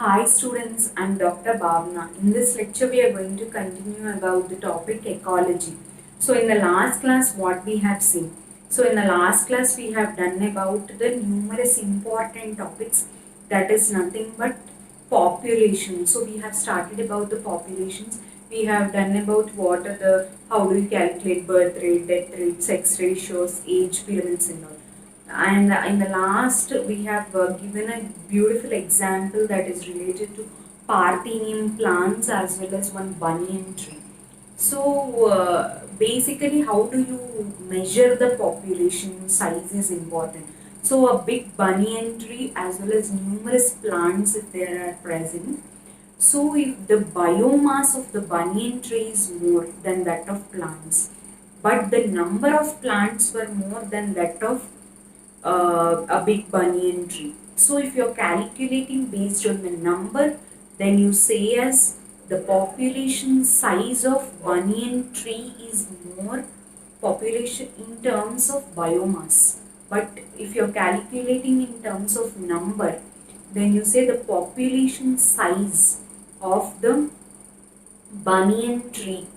Hi students, I'm Dr. Bhavna. In this lecture we are going to continue about the topic ecology. So in the last class what we have seen? So in the last class we have done about the numerous important topics, that is nothing but population. So we have started about the populations. We have done about what are the, how do you calculate birth rate, death rate, sex ratios, age pyramids and all. And in the last, we have given a beautiful example that is related to Parthenium plants as well as one banyan tree. So, basically, how do you measure the population size is important. So, a big banyan tree as well as numerous plants, if there are present. So, if the biomass of the banyan tree is more than that of plants, but the number of plants were more than that of a big banyan tree. So if you're calculating based on the number, then you say as the population size of banyan tree is more population in terms of biomass. But if you're calculating in terms of number, then you say the population size of the banyan tree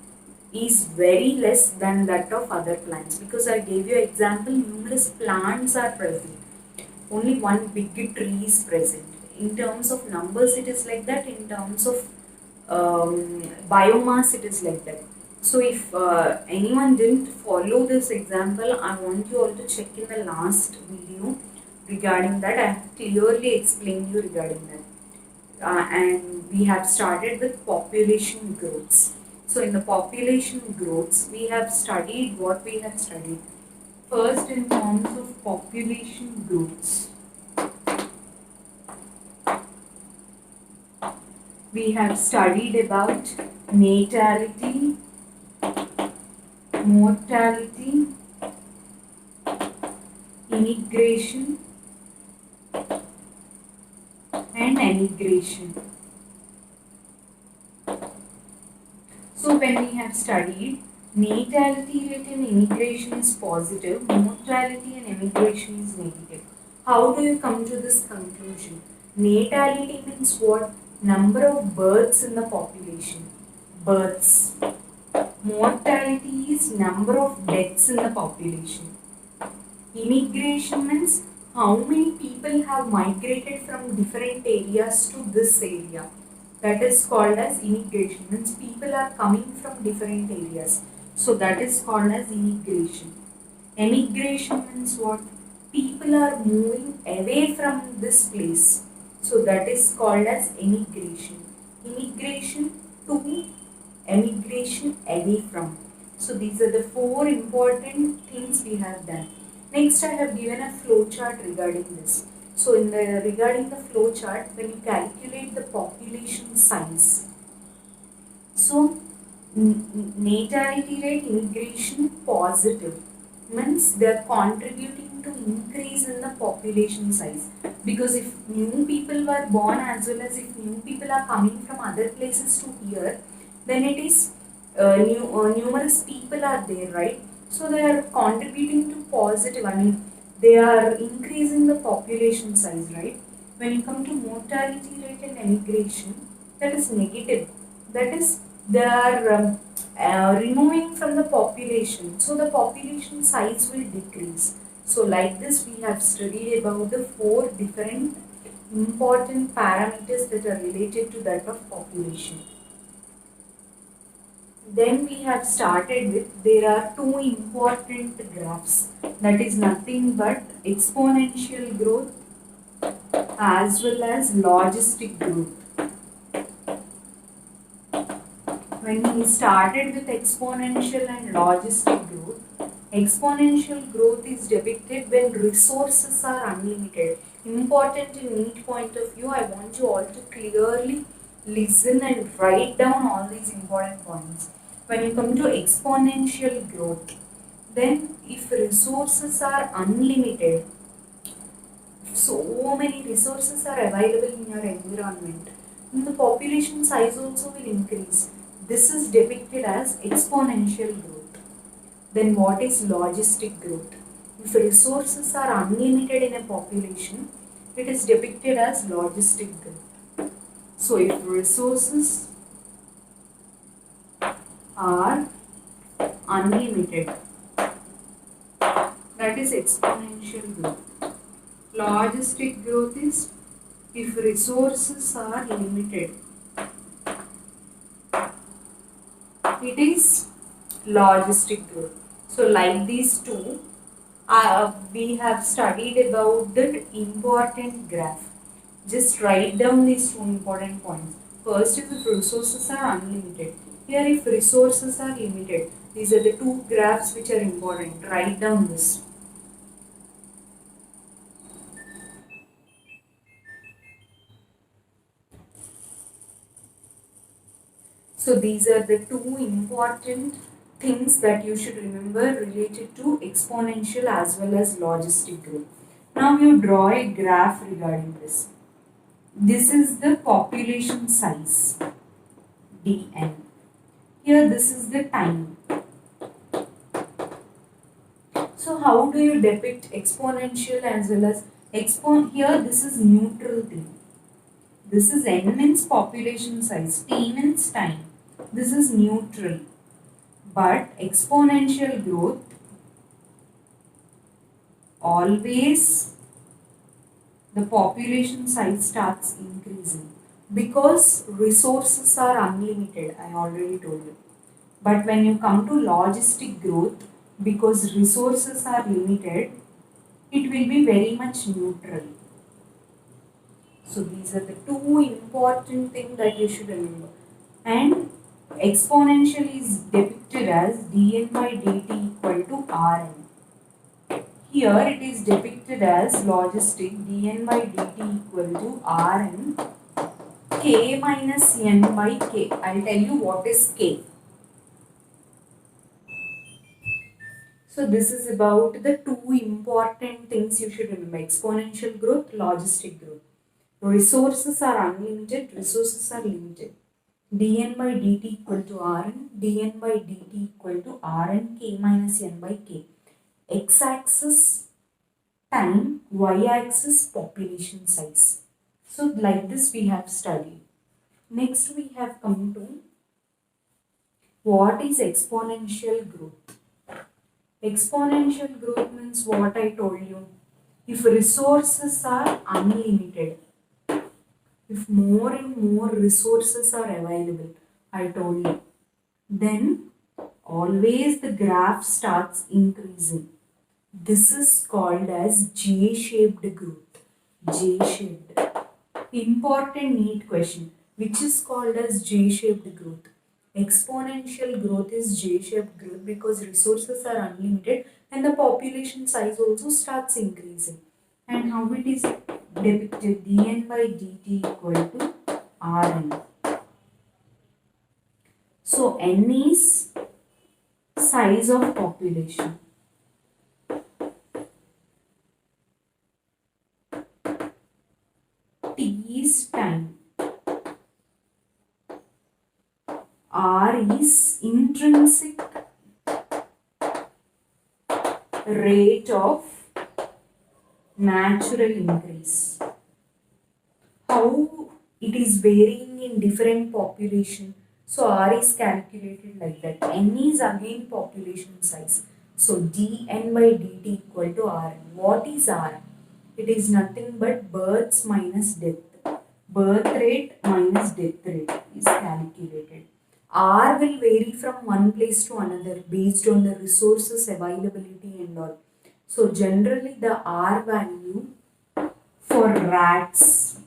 is very less than that of other plants, because I gave you example numerous plants are present, only one big tree is present. In terms of numbers it is like that, in terms of biomass it is like that. So if anyone didn't follow this example, I want you all to check in the last video regarding that. I have clearly explained you regarding that. And we have started with population growths. So in the population growths, we have studied what we have studied. First, in terms of population growths, we have studied about natality, mortality, immigration, and emigration. So when we have studied natality rate in immigration is positive, mortality and emigration is negative. How do you come to this conclusion? Natality means what? Number of births in the population. Births. Mortality is number of deaths in the population. Immigration means how many people have migrated from different areas to this area. That is called as immigration. Means people are coming from different areas. So that is called as immigration. Emigration means what? People are moving away from this place. So that is called as emigration. Immigration to emigration away from. So these are the four important things we have done. Next, I have given a flow chart regarding this. So in the regarding the flow chart, when you calculate the population size, so natality rate, immigration positive means they are contributing to increase in the population size, because if new people were born as well as if new people are coming from other places to here, then it is numerous people are there, right? So they are contributing to positive, I mean they are increasing the population size, right? When you come to mortality rate and emigration, that is negative, that is they are removing from the population, so the population size will decrease. So like this we have studied about the four different important parameters that are related to that of population. Then we have started with, there are two important graphs, that is nothing but exponential growth as well as logistic growth. When we started with exponential and logistic growth, exponential growth is depicted when resources are unlimited. Important in neat point of view, I want you all to clearly listen and write down all these important points. When you come to exponential growth, then if resources are unlimited, so many resources are available in your environment, and the population size also will increase. This is depicted as exponential growth. Then what is logistic growth? If resources are unlimited in a population, it is depicted as logistic growth. So if resources are unlimited, that is exponential growth. Logistic growth is if resources are limited, it is logistic growth. So like these two, we have studied about the important graph. Just write down these two important points. First is if resources are unlimited. Here if resources are limited, these are the two graphs which are important. Write down this. So these are the two important things that you should remember related to exponential as well as logistic growth. Now you draw a graph regarding this. This is the population size, dn. Here this is the time. So how do you depict exponential as well as here this is neutral thing. This is n means population size, t means time. This is neutral. But exponential growth always the population size starts increasing because resources are unlimited, I already told you. But when you come to logistic growth, because resources are limited, it will be very much neutral. So these are the two important things that you should remember. And exponential is depicted as dn by dt equal to rn. Here it is depicted as logistic dn by dt equal to rn k minus n by k. I'll tell you what is k. So this is about the two important things you should remember. Exponential growth, logistic growth. Resources are unlimited, resources are limited. dn by dt equal to rn, dn by dt equal to rn k minus n by k. X-axis time, y-axis population size. So like this we have studied. Next we have come to what is exponential growth. Exponential growth means what I told you. If resources are unlimited, if more and more resources are available, I told you, then always the graph starts increasing. This is called as J-shaped growth. J-shaped. Important NEET question. Which is called as J-shaped growth? Exponential growth is J-shaped growth because resources are unlimited and the population size also starts increasing. And how it is depicted? dn by dt equal to rn. So n is size of population. T is time. R is intrinsic rate of natural increase. How it is varying in different population. So R is calculated like that. N is again population size. So dn by dt equal to Rn. What is R? It is nothing but births minus death. Birth rate minus death rate is calculated. R will vary from one place to another based on the resources availability and all. So generally the R value for rats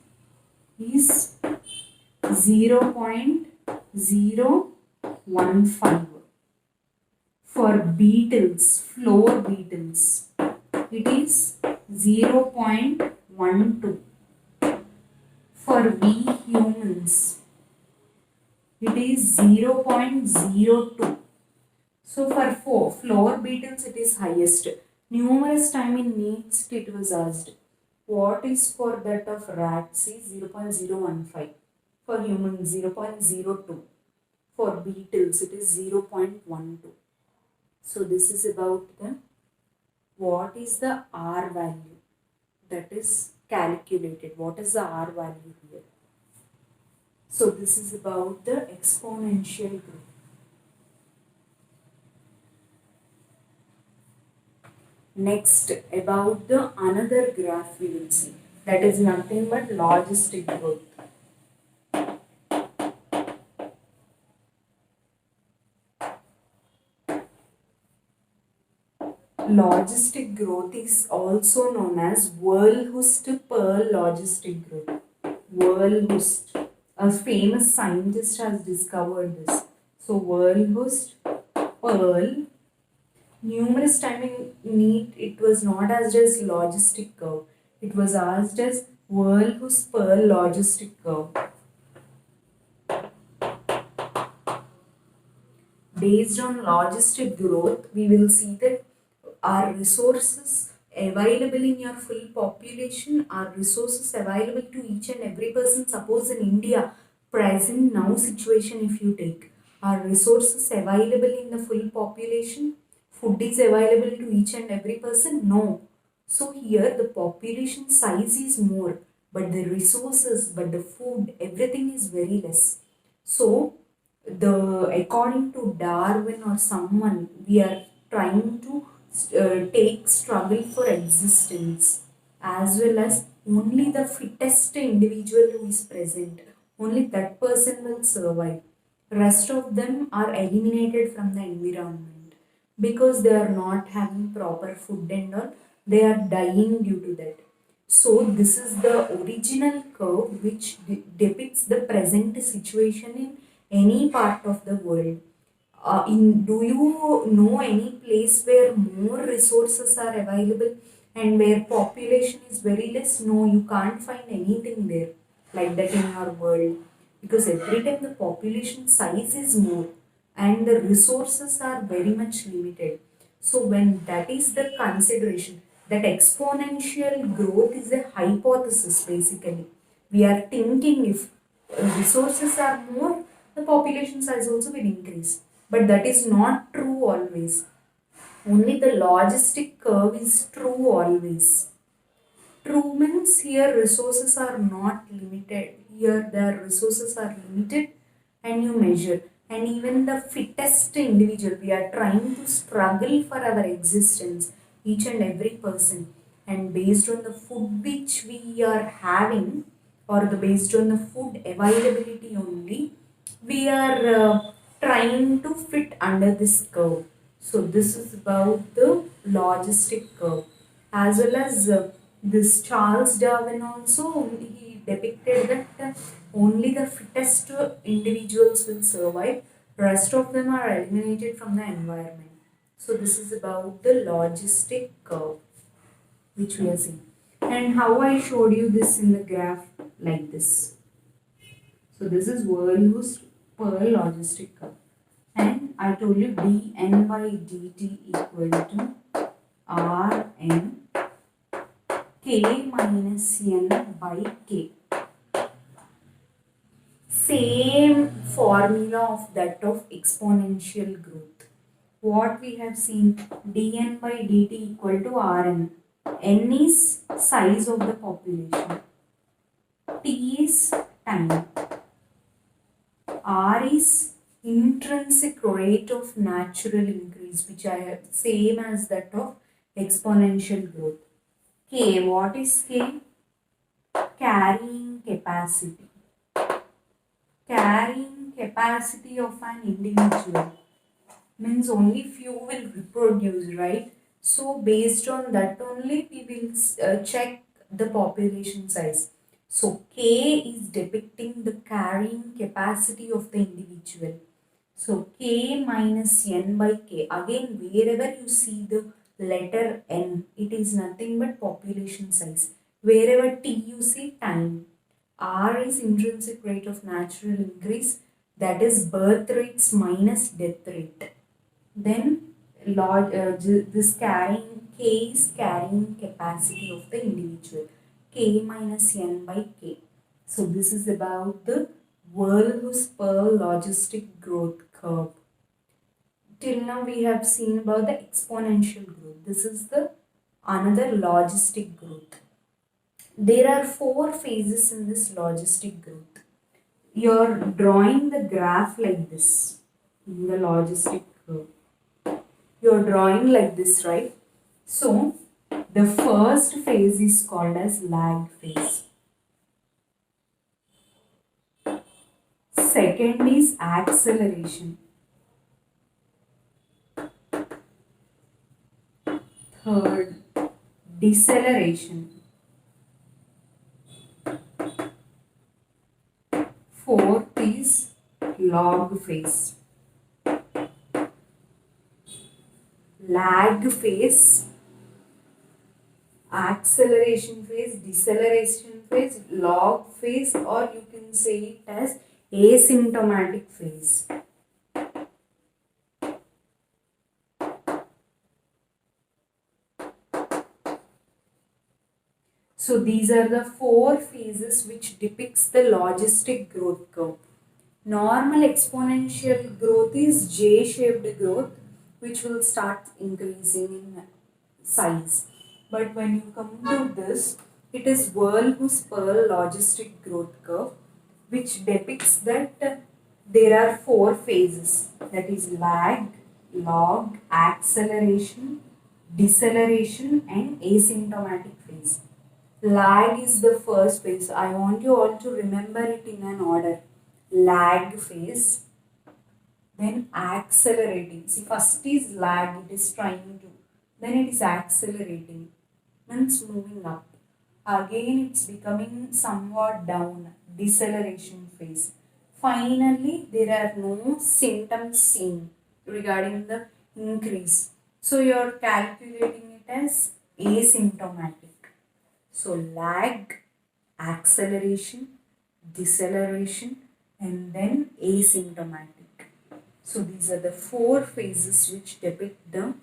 is 0.015. For beetles, floor beetles, it is 0.12. For we humans, it is 0.02. So for floor beetles, it is highest. Numerous time in NEET it was asked. What is for that of rats is 0.015. For humans 0.02. For beetles it is 0.12. So this is about the what is the R value that is calculated. What is the R value here? So this is about the exponential growth. Next, about the another graph we will see. That is nothing but logistic growth. Logistic growth is also known as Verhulst-Pearl logistic growth. Verhulst, a famous scientist, has discovered this. So Verhulst-Pearl, numerous time in NEET, it was not asked as logistic curve. It was asked as Verhulst-Pearl logistic curve. Based on logistic growth, we will see that our resources available in your full population are resources available to each and every person. Suppose in India, present now situation, if you take, are resources available in the full population? Food is available to each and every person? No. So here the population size is more, but the resources, but the food, everything is very less. So the according to Darwin or someone, we are trying to take struggle for existence, as well as only the fittest individual who is present, only that person will survive. Rest of them are eliminated from the environment because they are not having proper food and all, they are dying due to that. So this is the original curve which depicts the present situation in any part of the world. Do you know any place where more resources are available and where population is very less? No, you can't find anything there like that in our world, because every time the population size is more and the resources are very much limited. So when that is the consideration, that exponential growth is a hypothesis basically. We are thinking if resources are more, the population size also will increase. But that is not true always. Only the logistic curve is true always. True means here resources are not limited. Here the resources are limited and you measure. And even the fittest individual, we are trying to struggle for our existence, each and every person. And based on the food which we are having, or the based on the food availability only, we are trying to fit under this curve. So this is about the logistic curve, as well as this Charles Darwin also, he depicted that only the fittest individuals will survive, rest of them are eliminated from the environment. So this is about the logistic curve which we are seeing, and how I showed you this in the graph like this. So this is Verhulst Pearl logistic curve, and I told you dN by dt equal to Rn k minus n by k. Same formula of that of exponential growth. What we have seen, dN by dt equal to Rn. N is size of the population. T is time. R is intrinsic rate of natural increase, which I have same as that of exponential growth. K, what is K? Carrying capacity. Carrying capacity of an individual means only few will reproduce, right? So based on that only we will check the population size. So K is depicting the carrying capacity of the individual. So K minus N by K. Again, wherever you see the letter N, it is nothing but population size. Wherever T you see time. R is intrinsic rate of natural increase, that is birth rates minus death rate. Then this carrying K is carrying capacity of the individual. K minus N by K. So this is about the Verhulst-Pearl logistic growth curve. Till now we have seen about the exponential growth. This is the another logistic growth. There are 4 phases in this logistic growth. you're drawing the graph like this in the logistic curve. You're drawing like this, right? So the first phase is called as lag phase. Second is acceleration. Third, deceleration. Fourth is log phase. Lag phase, acceleration phase, deceleration phase, log phase, or you can say it as asymptomatic phase. So these are the four phases which depicts the logistic growth curve. Normal exponential growth is J-shaped growth, which will start increasing in size. But when you come to this, it is Verhelst Pearl logistic growth curve, which depicts that there are four phases, that is lag, log, acceleration, deceleration, and asymptomatic phase. Lag is the first phase. I want you all to remember it in an order. Lag phase, then accelerating. See, first is lag, it is trying to, then it is accelerating, means moving up. Again, it's becoming somewhat down, deceleration phase. Finally, there are no symptoms seen regarding the increase. So, you are calculating it as asymptomatic. So lag, acceleration, deceleration, and then asymptomatic. So these are the four phases which depict the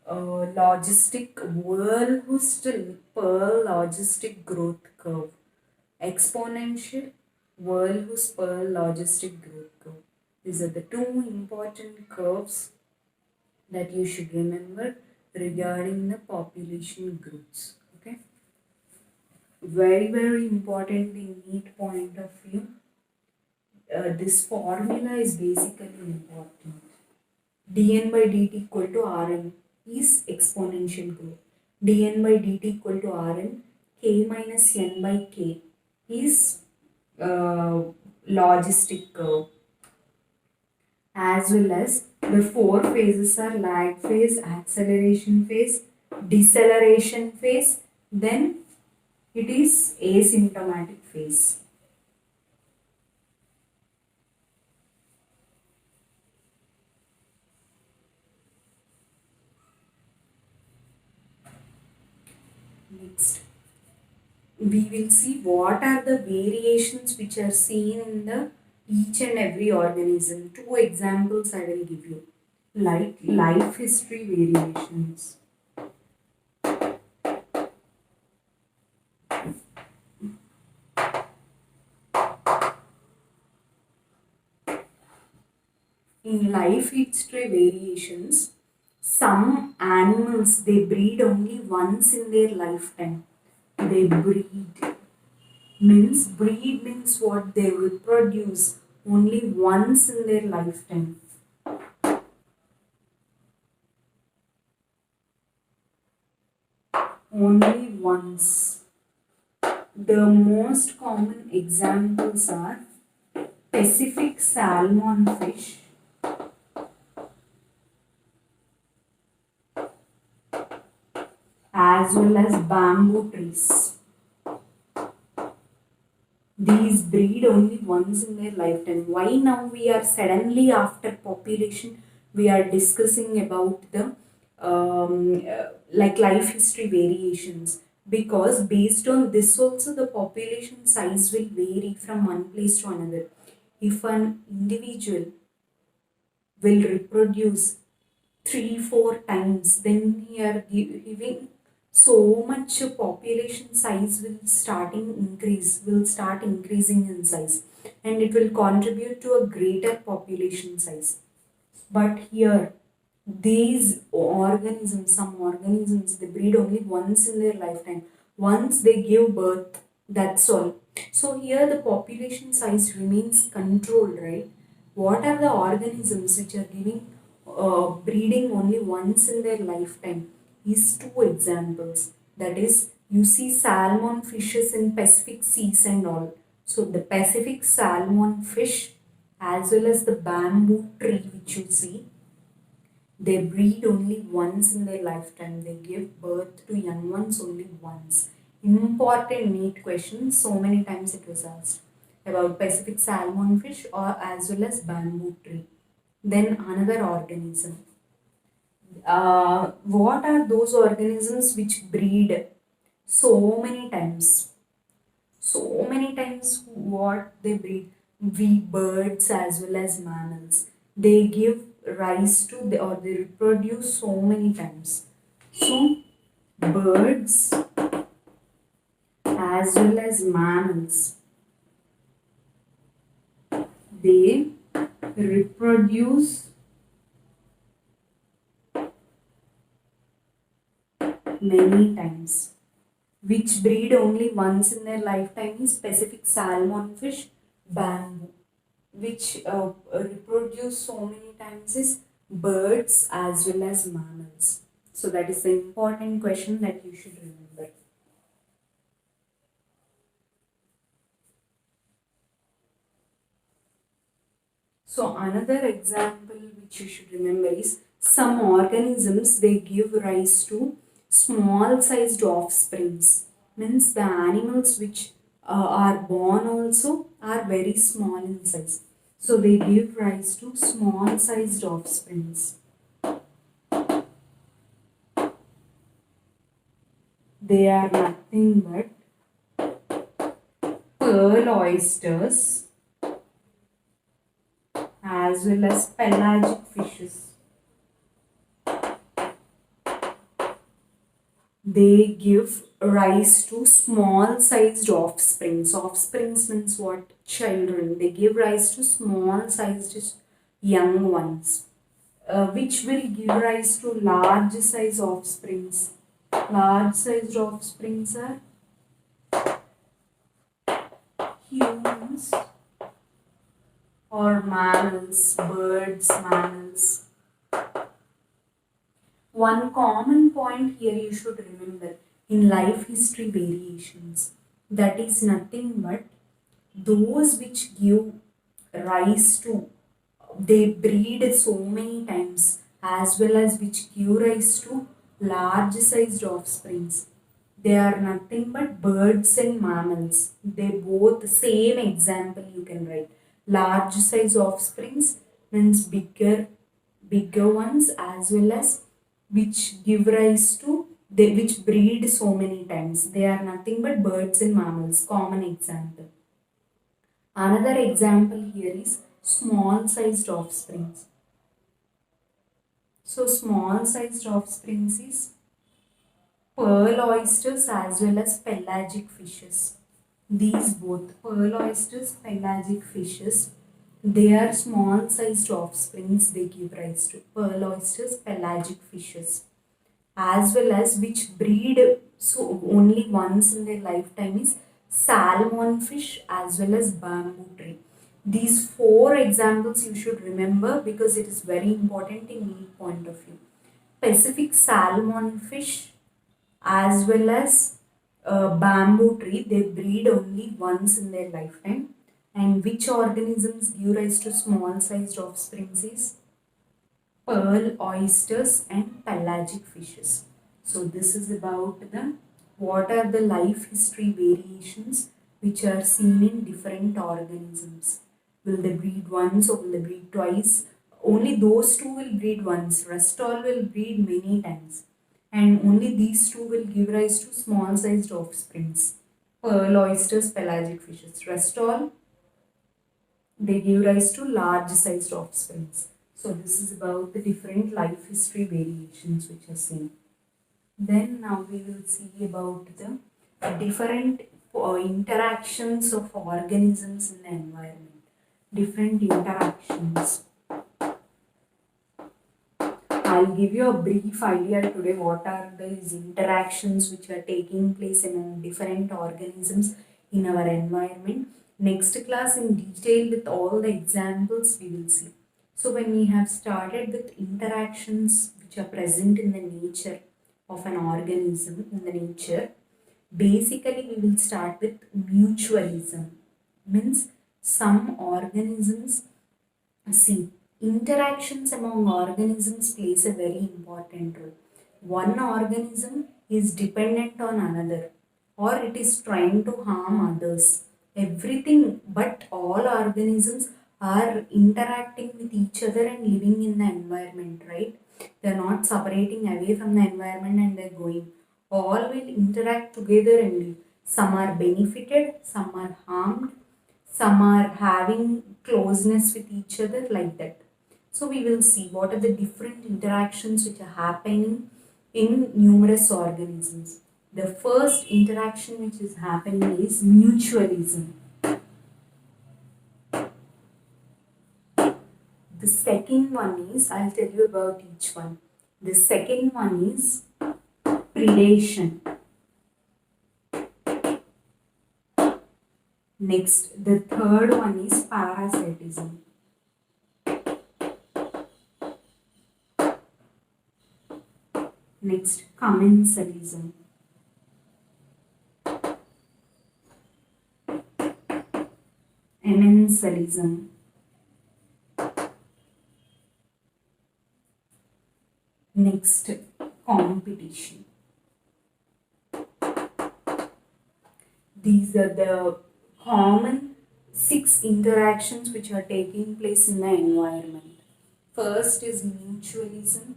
logistic Verhelst Pearl logistic growth curve. Exponential Verhelst Pearl logistic growth curve. These are the two important curves that you should remember regarding the population growths. Okay. Very important in NEET point of view. This formula is basically important. dn by dt equal to Rn is exponential growth. dn by dt equal to Rn, k minus n by k is logistic curve. As well as the four phases are lag phase, acceleration phase, deceleration phase, then it is asymptomatic phase. Next, we will see what are the variations which are seen in the each and every organism. Two examples I will give you, like life history variations. In life history variations, some animals they breed only once in their lifetime. They breed means what, they reproduce only once in their lifetime. Only once. The most common examples are Pacific salmon fish, as well as bamboo trees. These breed only once in their lifetime. Why now we are suddenly after population we are discussing about the like life history variations? Because based on this also the population size will vary from one place to another. If an individual will reproduce 3-4 times, then we are giving so much population size will start increasing in size, and it will contribute to a greater population size. But here these organisms, some organisms, they breed only once in their lifetime. Once they give birth, that's all. So here the population size remains controlled, right? What are the organisms which are giving breeding only once in their lifetime? These two examples. That is, you see salmon fishes in Pacific seas and all. So the Pacific salmon fish as well as the bamboo tree which you see, they breed only once in their lifetime. They give birth to young ones only once. Important neat question. So many times it was asked about Pacific salmon fish or as well as bamboo tree. Then another organism. What are those organisms which breed so many times? So many times what they breed? We birds as well as mammals. They give rise to or they reproduce so many times. So birds as well as mammals, they reproduce many times. Which breed only once in their lifetime is Pacific salmon fish, bamboo. Which reproduce so many times is birds as well as mammals. So that is the important question that you should remember. So another example which you should remember is some organisms, they give rise to small sized offsprings. Means the animals which are born also are very small in size. So they give rise to small sized offsprings. They are nothing but pearl oysters as well as pelagic fishes. They give rise to small sized offsprings. Offsprings means what? Children. They give rise to small sized young ones, which will give rise to large size offsprings. Large sized offsprings are humans or mammals, birds, mammals. One common point here you should remember in life history variations, that is nothing but those which give rise to, they breed so many times as well as which give rise to large sized offsprings. They are nothing but birds and mammals. They both same example you can write. Large size offsprings means bigger ones as well as which give rise to they which breed so many times. They are nothing but birds and mammals. Common example. Another example here is small sized offsprings. So small sized offsprings is pearl oysters as well as pelagic fishes. These both pearl oysters, pelagic fishes, they are small sized offsprings they give rise to. Pearl oysters, pelagic fishes, as well as which breed so only once in their lifetime is salmon fish as well as bamboo tree. These four examples you should remember because it is very important in need point of view. Pacific salmon fish as well as bamboo tree, they breed only once in their lifetime. And which organisms give rise to small sized offsprings is pearl oysters and pelagic fishes. So this is about the what are the life history variations which are seen in different organisms. Will they breed once or will they breed twice? Only those two will breed once. Rest all will breed many times. And only these two will give rise to small sized offsprings. Pearl oysters, pelagic fishes. Rest all they give rise to large sized offsprings. So this is about the different life history variations which are seen. Then now we will see about the different interactions of organisms in the environment. Different interactions. I'll give you a brief idea today what are these interactions which are taking place among different organisms in our environment. Next class in detail with all the examples we will see. So when we have started with interactions which are present in the nature of an organism in the nature, basically we will start with mutualism. Means some organisms, see, interactions among organisms plays a very important role. One organism is dependent on another, or it is trying to harm others. Everything but all organisms are interacting with each other and living in the environment, right? They are not separating away from the environment and they're going. All will interact together and live. Some are benefited, some are harmed, some are having closeness with each other, like that. So we will see what are the different interactions which are happening in numerous organisms. The first interaction which is happening is mutualism. The second one is, I'll tell you about each one. The second one is predation. Next, the third one is parasitism. Next, commensalism. Emensalism. Next, competition. These are the common 6 interactions which are taking place in the environment. First is mutualism,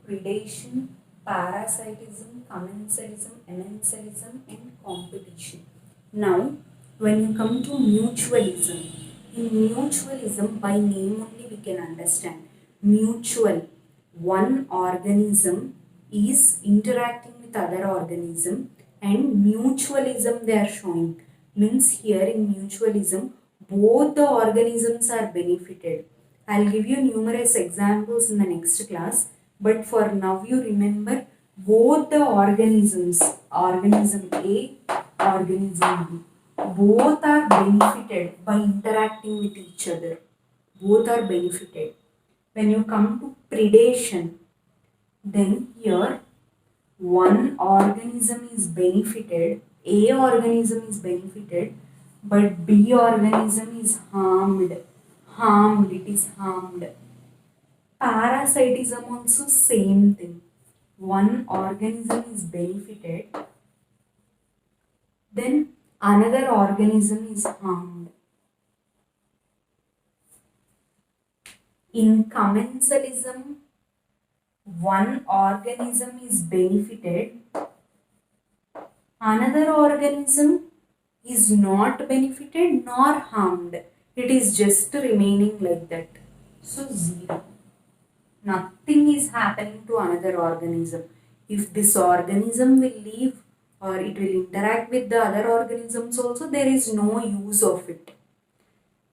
predation, parasitism, commensalism, emensalism, and competition. Now, when you come to mutualism, in mutualism, by name only we can understand. Mutual, one organism is interacting with other organism, and mutualism they are showing. Means here in mutualism, both the organisms are benefited. I'll give you numerous examples in the next class, but for now you remember both the organisms, organism A, organism B, both are benefited by interacting with each other. Both are benefited. When you come to predation, then here one organism is benefited, A organism is benefited, but B organism is harmed. It is harmed. Parasitism also same thing. One organism is benefited, then another organism is harmed. In commensalism, one organism is benefited, another organism is not benefited nor harmed. It is just remaining like that. So 0. Nothing is happening to another organism. If this organism will leave or it will interact with the other organisms also, there is no use of it.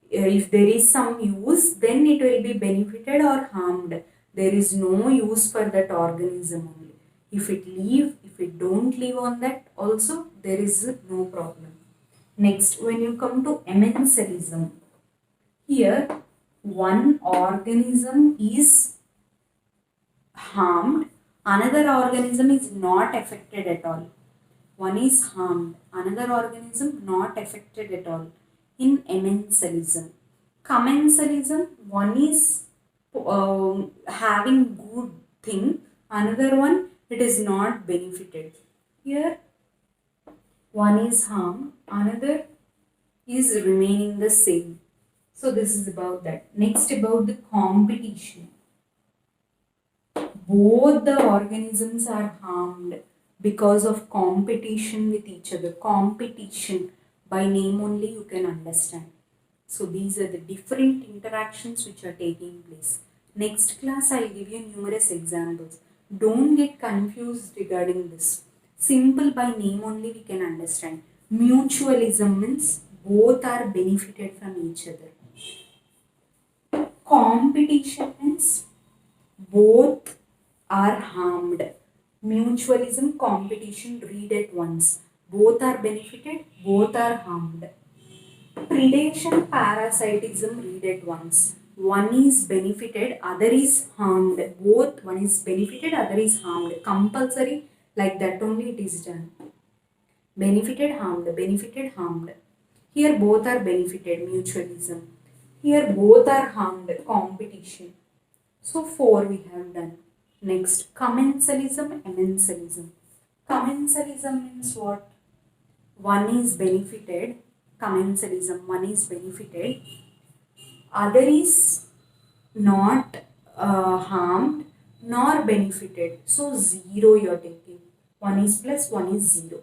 If there is some use, then it will be benefited or harmed. There is no use for that organism only. If it don't live on that also, there is no problem. Next, when you come to emensalism, here one organism is harmed, another organism is not affected at all. One is harmed, another organism not affected at all. In emensalism, commensalism, one is having good thing, another one it is not benefited. Here one is harmed, another is remaining the same. So this is about that. Next, about the competition. Both the organisms are harmed because of competition with each other. Competition, by name only you can understand. So these are the different interactions which are taking place. Next class I will give you numerous examples. Don't get confused regarding this. Simple, by name only we can understand. Mutualism means both are benefited from each other. Competition means both are harmed. Mutualism, competition, read at once. Both are benefited, both are harmed. Predation, parasitism, read it once. One is benefited, other is harmed. Both, one is benefited, other is harmed. Compulsory, like that only it is done. Benefited, harmed, benefited, harmed. Here both are benefited, mutualism. Here both are harmed, competition. So 4 we have done. Next, commensalism, emensalism. Commensalism means what? One is benefited, commensalism, one is benefited, other is not harmed nor benefited. So 0 you are taking. One is plus, one is 0.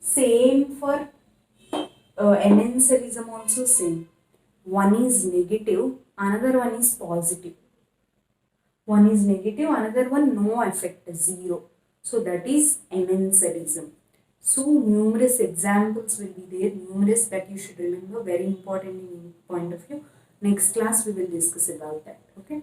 Same for emensalism also same. One is negative, another one is positive. One is negative, another one no effect, 0. So that is emensalism. So numerous examples will be there, numerous that you should remember, very important in point of view. Next class we will discuss about that. Okay.